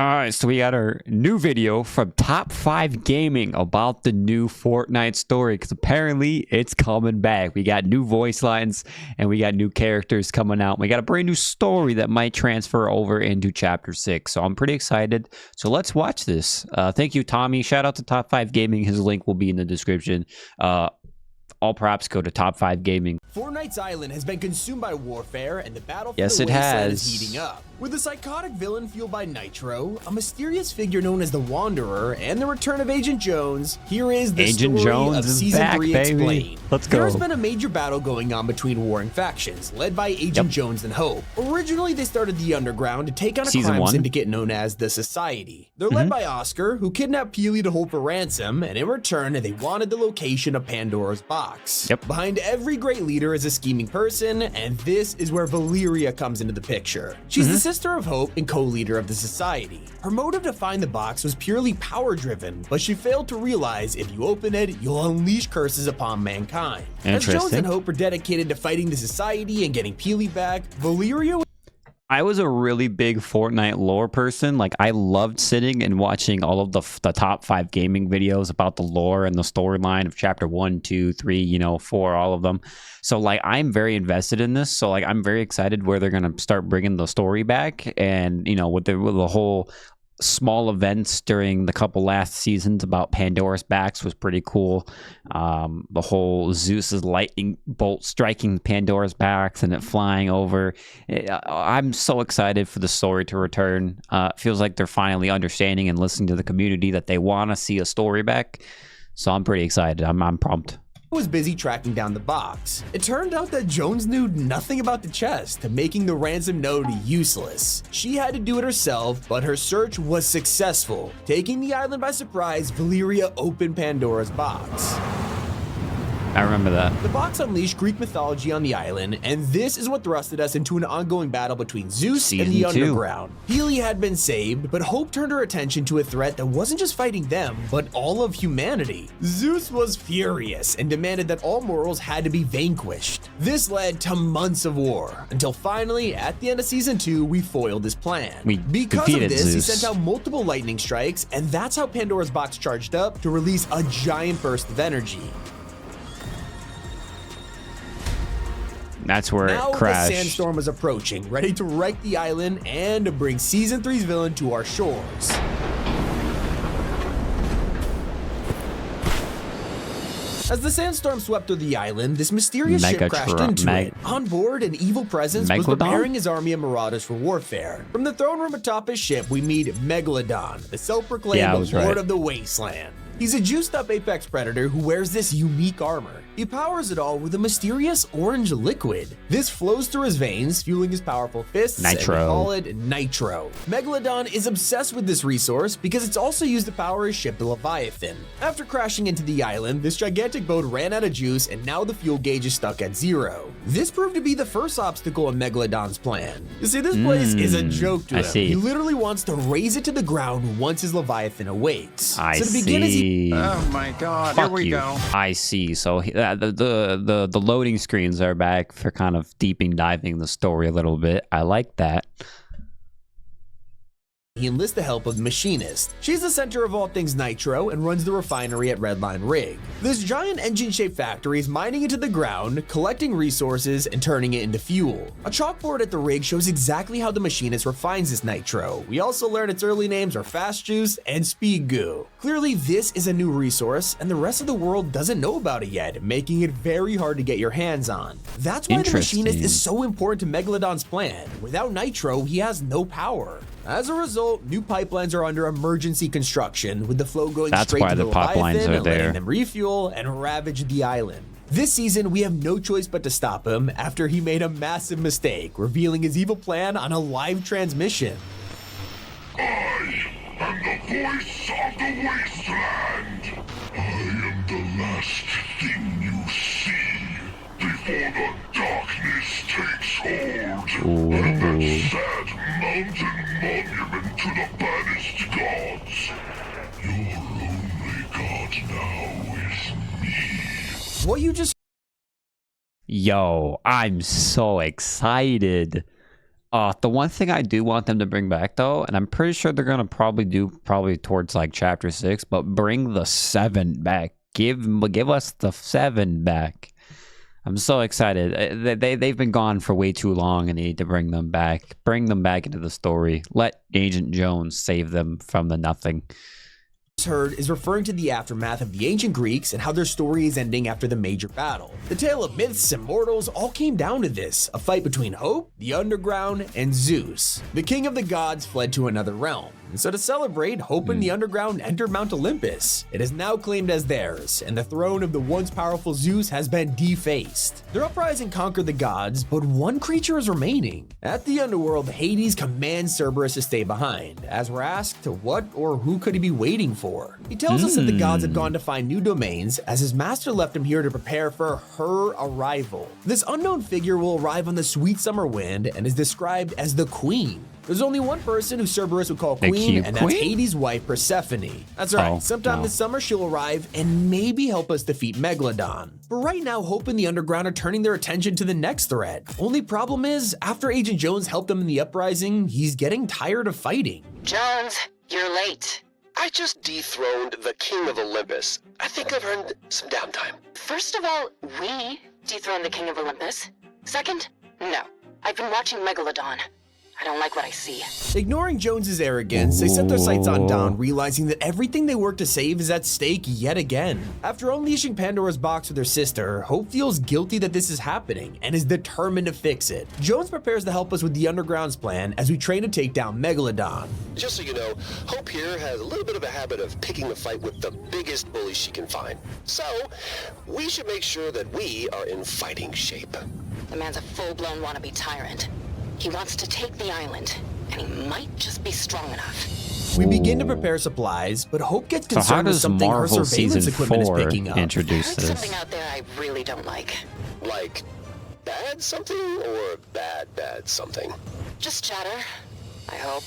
Alright, so we got our new video from Top 5 Gaming about the new Fortnite story, because apparently it's coming back. We got new voice lines and we got new characters coming out. We got a brand new story that might transfer over into Chapter 6, so I'm pretty excited. So let's watch this. Thank you, Tommy. Shout out to Top 5 Gaming. His link will be in the description. All props go to Top 5 Gaming. Fortnite's island has been consumed by warfare, and the battle for Yes, the it wasteland has. is heating up. With a psychotic villain fueled by Nitro, a mysterious figure known as the Wanderer, and the return of Agent Jones, here is the Agent story Jones of is Season back, 3 baby. Explained. Let's go. There's been a major battle going on between warring factions, led by Agent Jones and Hope. Originally, they started the Underground to take on a Season crime 1. syndicate known as the Society. They're led by Oscar, who kidnapped Peely to hold for ransom, and in return, they wanted the location of Pandora's box. Behind every great leader is a scheming person, and this is where Valeria comes into the picture. She's the sister of Hope and co-leader of the Society. Her motive to find the box was purely power-driven, but she failed to realize if you open it, you'll unleash curses upon mankind. As Jones and Hope are dedicated to fighting the Society and getting Peely back, Valeria... I was a really big Fortnite lore person. Like, I loved sitting and watching all of the top 5 gaming videos about the lore and the storyline of chapter 1, 2, 3, 4, all of them. So, like, I'm very invested in this. So, like, I'm very excited where they're going to start bringing the story back. And, with the whole small events during the couple last seasons about Pandora's backs was pretty cool. The whole Zeus's lightning bolt striking Pandora's backs and it flying over. I'm so excited for the story to return. It feels like they're finally understanding and listening to the community that they want to see a story back. So I'm pretty excited. I'm pumped. Was busy tracking down the box. It turned out that Jones knew nothing about the chest, making the ransom node useless. She had to do it herself, but her search was successful. Taking the island by surprise, Valeria opened Pandora's box. I remember that. The box unleashed Greek mythology on the island, and this is what thrusted us into an ongoing battle between Zeus and the Underground. Peely had been saved, but Hope turned her attention to a threat that wasn't just fighting them, but all of humanity. Zeus was furious and demanded that all mortals had to be vanquished. This led to months of war, until finally, at the end of Season 2, we foiled his plan. Because of this, Zeus. He sent out multiple lightning strikes, and that's how Pandora's box charged up to release a giant burst of energy. That's where it crashed. The sandstorm was approaching, ready to wreck the island and to bring Season 3's villain to our shores. As the sandstorm swept through the island, this mysterious ship crashed into it. On board, an evil presence was preparing his army of marauders for warfare. From the throne room atop his ship, we meet Megalodon, the self-proclaimed Lord of the Wasteland. He's a juiced-up apex predator who wears this unique armor. He powers it all with a mysterious orange liquid. This flows through his veins, fueling his powerful fists, and we call it Nitro. Megalodon is obsessed with this resource because it's also used to power his ship, the Leviathan. After crashing into the island, this gigantic boat ran out of juice, and now the fuel gauge is stuck at 0. This proved to be the first obstacle in Megalodon's plan. You see, this place is a joke to him. He literally wants to raise it to the ground once his Leviathan awakes. Oh my God! Here we go. I see. So the loading screens are back for kind of diving the story a little bit. I like that. He enlists the help of the Machinist. She's the center of all things Nitro and runs the refinery at Redline Rig. This giant engine-shaped factory is mining into the ground, collecting resources, and turning it into fuel. A chalkboard at the rig shows exactly how the Machinist refines this Nitro. We also learn its early names are Fast Juice and Speed Goo. Clearly, this is a new resource, and the rest of the world doesn't know about it yet, making it very hard to get your hands on. That's why the Machinist is so important to Megalodon's plan. Without Nitro, he has no power. As a result, new pipelines are under emergency construction, with the flow going straight to the Leviathan and letting them refuel and ravage the island. This season, we have no choice but to stop him after he made a massive mistake, revealing his evil plan on a live transmission. I am the voice of the wasteland. I am the last thing you see before the darkness takes hold. And that sad mountain monument to the banished gods. Your only god now is me. What you just... Yo, I'm so excited. The one thing I do want them to bring back though, and I'm pretty sure they're gonna probably towards like chapter 6, but bring the 7 back. Give us the 7 back. I'm so excited. They've been gone for way too long, and they need to bring them back. Bring them back into the story. Let Agent Jones save them from the nothing. Heard is referring to the aftermath of the ancient Greeks and how their story is ending after the major battle. The tale of myths and mortals all came down to this, a fight between Hope, the underground, and Zeus. The king of the gods fled to another realm. And so to celebrate, Hope and the underground entered Mount Olympus. It is now claimed as theirs, and the throne of the once powerful Zeus has been defaced. Their uprising conquered the gods, but one creature is remaining. At the underworld, Hades commands Cerberus to stay behind. As we're asked, what or who could he be waiting for? He tells us that the gods have gone to find new domains, as his master left him here to prepare for her arrival. This unknown figure will arrive on the sweet summer wind and is described as the Queen. There's only one person who Cerberus would call Queen, and that's Hades' wife, Persephone. That's right, sometime this summer she'll arrive and maybe help us defeat Megalodon. But right now, Hope and the Underground are turning their attention to the next threat. Only problem is, after Agent Jones helped them in the uprising, he's getting tired of fighting. Jones, you're late. I just dethroned the King of Olympus. I think I've earned some downtime. First of all, we dethroned the King of Olympus. Second, no. I've been watching Megalodon. I don't like what I see. Ignoring Jones's arrogance, they set their sights on Dawn, realizing that everything they work to save is at stake yet again. After unleashing Pandora's box with her sister, Hope feels guilty that this is happening and is determined to fix it. Jones prepares to help us with the Underground's plan as we train to take down Megalodon. Just so you know, Hope here has a little bit of a habit of picking a fight with the biggest bully she can find. So, we should make sure that we are in fighting shape. The man's a full-blown wannabe tyrant. He wants to take the island, and he might just be strong enough. We begin to prepare supplies, but Hope gets concerned with something her surveillance equipment is picking up. Introduce this? Something out there I really don't like. Like, bad something or bad something? Just chatter, I hope.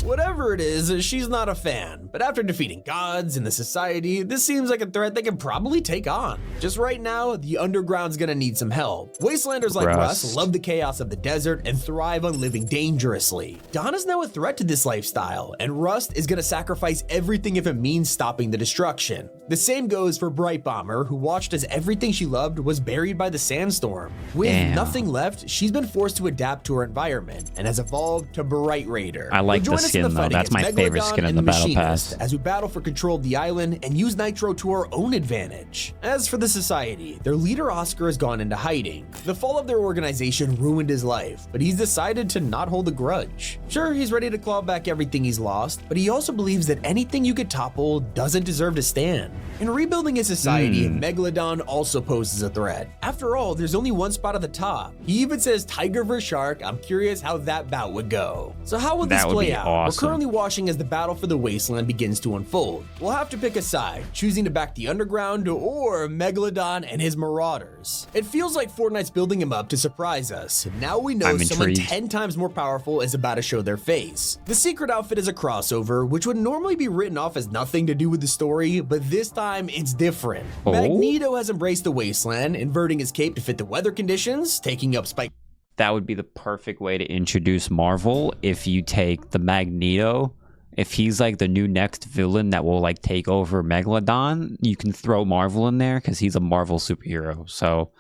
Whatever it is, she's not a fan, but after defeating gods and the society, this seems like a threat they can probably take on. Just right now, the Underground's gonna need some help. Wastelanders like Rust love the chaos of the desert and thrive on living dangerously. Dawn is now a threat to this lifestyle, and Rust is gonna sacrifice everything if it means stopping the destruction. The same goes for Bright Bomber, who watched as everything she loved was buried by the sandstorm. With nothing left, she's been forced to adapt to her environment and has evolved to Bright Raider. I like the skin though, that's my favorite skin in the Battle Pass. As we battle for control of the island and use Nitro to our own advantage. As for the society, their leader Oscar has gone into hiding. The fall of their organization ruined his life, but he's decided to not hold a grudge. Sure, he's ready to claw back everything he's lost, but he also believes that anything you could topple doesn't deserve to stand. In rebuilding his society, Megalodon also poses a threat. After all, there's only one spot at the top. He even says tiger vs shark. I'm curious how that bout would go. So how would this play out? We're currently watching as the battle for the wasteland begins to unfold. We'll have to pick a side, choosing to back the Underground or Megalodon and his marauders. It feels like Fortnite's building him up to surprise us. Now we know someone 10 times more powerful is about to show their face. The secret outfit is a crossover, which would normally be written off as nothing to do with the story, but this time it's different. Magneto has embraced the wasteland, inverting his cape to fit the weather conditions, taking up Spike. That would be the perfect way to introduce Marvel if you take the Magneto. If he's like the new next villain that will like take over Megalodon, you can throw Marvel in there because he's a Marvel superhero. So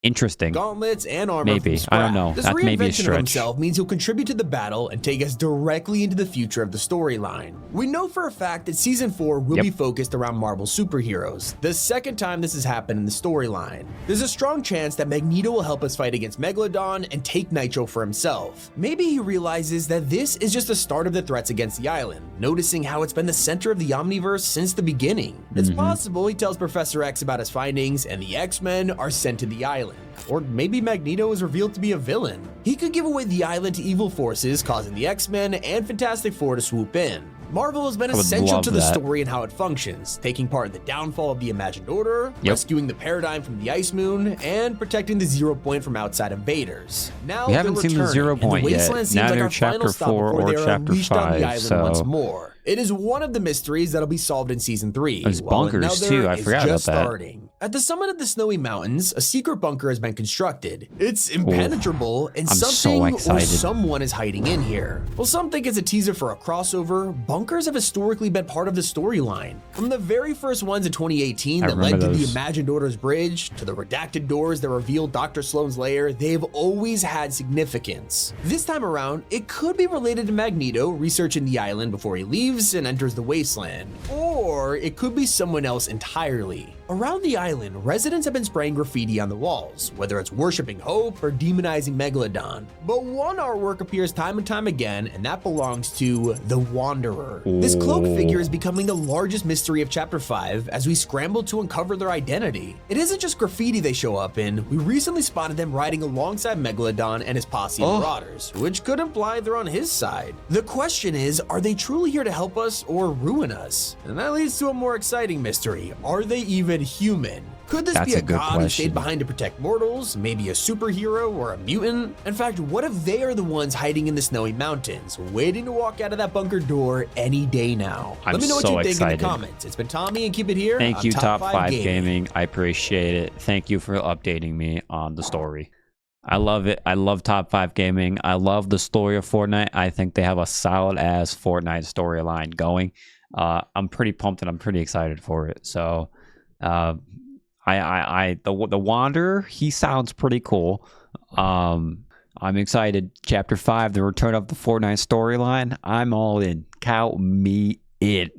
interesting. Gauntlets and armor. Maybe. I don't know. This That's maybe a reinvention of stretch. himself means he'll contribute to the battle and take us directly into the future of the storyline. We know for a fact that season 4 will be focused around Marvel superheroes, the second time this has happened in the storyline. There's a strong chance that Magneto will help us fight against Megalodon and take Nitro for himself. Maybe he realizes that this is just the start of the threats against the island, noticing how it's been the center of the Omniverse since the beginning. It's possible he tells Professor X about his findings and the X-Men are sent to the island. Or maybe Magneto is revealed to be a villain. He could give away the island to evil forces, causing the X-Men and Fantastic Four to swoop in. Marvel has been essential to the story and how it functions, taking part in the downfall of the Imagined Order, rescuing the Paradigm from the Ice Moon, and protecting the Zero Point from outside invaders. Now we haven't seen the Zero Point yet. Now they're chapter 4 or chapter 5, so once more. It is one of the mysteries that'll be solved in Season 3. There's while bunkers, another too. I is forgot about just that. starting. At the summit of the Snowy Mountains, a secret bunker has been constructed. It's impenetrable, and I'm so something or excited. someone is hiding in here. While some think it's a teaser for a crossover, bunkers have historically been part of the storyline. From the very first ones in 2018 that led to the Imagined Orders Bridge, to the redacted doors that revealed Dr. Sloan's lair, they've always had significance. This time around, it could be related to Magneto researching the island before he leaves and enters the wasteland. Or it could be someone else entirely. Around the island, residents have been spraying graffiti on the walls, whether it's worshipping hope or demonizing Megalodon. But one artwork appears time and time again, and that belongs to the Wanderer. This cloaked figure is becoming the largest mystery of Chapter 5 as we scramble to uncover their identity. It isn't just graffiti they show up in. We recently spotted them riding alongside Megalodon and his posse of marauders, which could imply they're on his side. The question is, are they truly here to help us or ruin us? And that leads to a more exciting mystery. Are they even human? Could this be a god who stayed behind to protect mortals, maybe a superhero or a mutant? In fact, what if they are the ones hiding in the Snowy Mountains, waiting to walk out of that bunker door any day now? Let me know what you think in the comments. It's been Tommy, and keep it here. Thank you, Top 5 Gaming. I appreciate it. Thank you for updating me on the story. I love it. I love Top 5 Gaming. I love the story of Fortnite. I think they have a solid ass Fortnite storyline going. I'm pretty pumped and I'm pretty excited for it. So, the Wanderer, he sounds pretty cool. I'm excited. Chapter 5, the return of the Fortnite storyline. I'm all in. Count me in.